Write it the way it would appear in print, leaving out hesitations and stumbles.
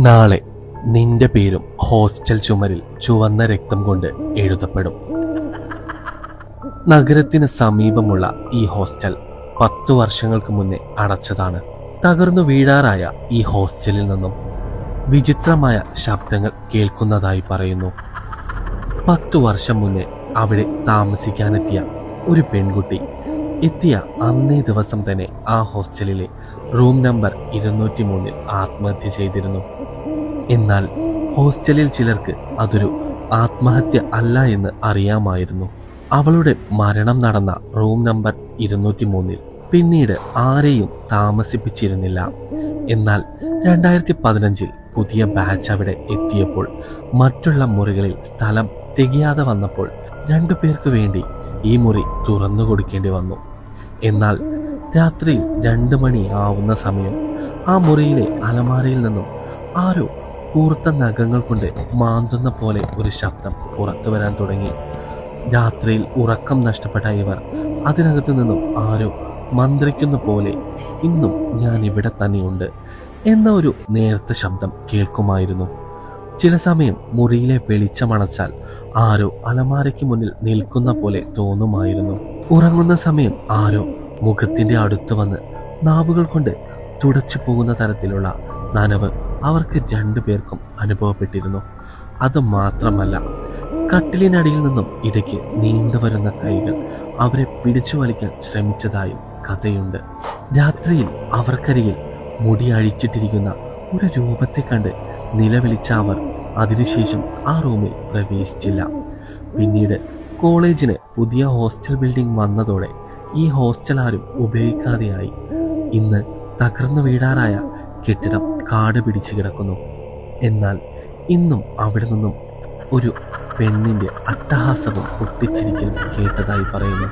നാളെ നിന്റെ പേരും ഹോസ്റ്റൽ ചുമരിൽ ചുവന്ന രക്തം കൊണ്ട് എഴുതപ്പെടും. നഗരത്തിന് സമീപമുള്ള ഈ ഹോസ്റ്റൽ 10 വർഷങ്ങൾക്ക് മുന്നേ അടച്ചതാണ്. തകർന്നു വീഴാറായ ഈ ഹോസ്റ്റലിൽ നിന്നും വിചിത്രമായ ശബ്ദങ്ങൾ കേൾക്കുന്നതായി പറയുന്നു. 10 വർഷം മുന്നേ അവിടെ താമസിക്കാനെത്തിയ ഒരു പെൺകുട്ടി എത്തിയ അന്നേ ദിവസം തന്നെ ആ ഹോസ്റ്റലിലെ റൂം നമ്പർ 203 ആത്മഹത്യ ചെയ്തിരുന്നു. എന്നാൽ ഹോസ്റ്റലിൽ ചിലർക്ക് അതൊരു ആത്മഹത്യ അല്ല എന്ന് അറിയാമായിരുന്നു. അവളുടെ മരണം നടന്ന റൂം നമ്പർ 203 പിന്നീട് ആരെയും താമസിപ്പിച്ചിരുന്നില്ല. എന്നാൽ 2015 പുതിയ ബാച്ച് അവിടെ എത്തിയപ്പോൾ മറ്റുള്ള മുറികളിൽ സ്ഥലം തികയാതെ വന്നപ്പോൾ 2 പേർക്ക് വേണ്ടി ഈ മുറി തുറന്നു കൊടുക്കേണ്ടി വന്നു. എന്നാൽ രാത്രിയിൽ 2 മണി ആവുന്ന സമയം ആ മുറിയിലെ അലമാരയിൽ നിന്നും ആരോ കൂർത്ത നഖങ്ങൾ കൊണ്ട് മാന്തുന്ന പോലെ ഒരു ശബ്ദം പുറത്തു വരാൻ തുടങ്ങി. രാത്രിയിൽ ഉറക്കം നഷ്ടപ്പെട്ട ഇവർ അതിനകത്തു നിന്നും ആരോ മന്ത്രിക്കുന്ന പോലെ ഇന്നും ഞാൻ ഇവിടെ തന്നെയുണ്ട് എന്ന ഒരു നേർത്ത ശബ്ദം കേൾക്കുമായിരുന്നു. ചില സമയം മുറിയിലെ വെളിച്ചമണച്ചാൽ ആരോ അലമാരയ്ക്ക് മുന്നിൽ നിൽക്കുന്ന പോലെ തോന്നുമായിരുന്നു. ഉറങ്ങുന്ന സമയം ആരോ മുഖത്തിന്റെ അടുത്ത് വന്ന് നാവുകൾ കൊണ്ട് തുടച്ചു പോകുന്ന തരത്തിലുള്ള നനവ് അവർക്ക് 2 പേർക്കും അനുഭവപ്പെട്ടിരുന്നു. അത് മാത്രമല്ല, കട്ടിലിനടിയിൽ നിന്നും ഇടയ്ക്ക് നീണ്ടുവരുന്ന കൈകൾ അവരെ പിടിച്ചു വലിക്കാൻ ശ്രമിച്ചതായും കഥയുണ്ട്. രാത്രിയിൽ അവർക്കരികിൽ മുടി അഴിച്ചിട്ടിരിക്കുന്ന ഒരു രൂപത്തെ കണ്ട് നിലവിളിച്ച അവർ അതിനുശേഷം ആ റൂമിൽ പ്രവേശിച്ചില്ല. പിന്നീട് കോളേജിന് പുതിയ ഹോസ്റ്റൽ ബിൽഡിംഗ് വന്നതോടെ ഈ ഹോസ്റ്റൽ ആരും ഉപയോഗിക്കാതെയായി. ഇന്ന് തകർന്നു വീഴാറായ കെട്ടിടം കാട് പിടിച്ചു കിടക്കുന്നു. എന്നാൽ ഇന്നും അവിടെ നിന്നും ഒരു പെണ്ണിന്റെ അട്ടഹാസവും പൊട്ടിച്ചിരിക്കലും കേട്ടതായി പറയുന്നു.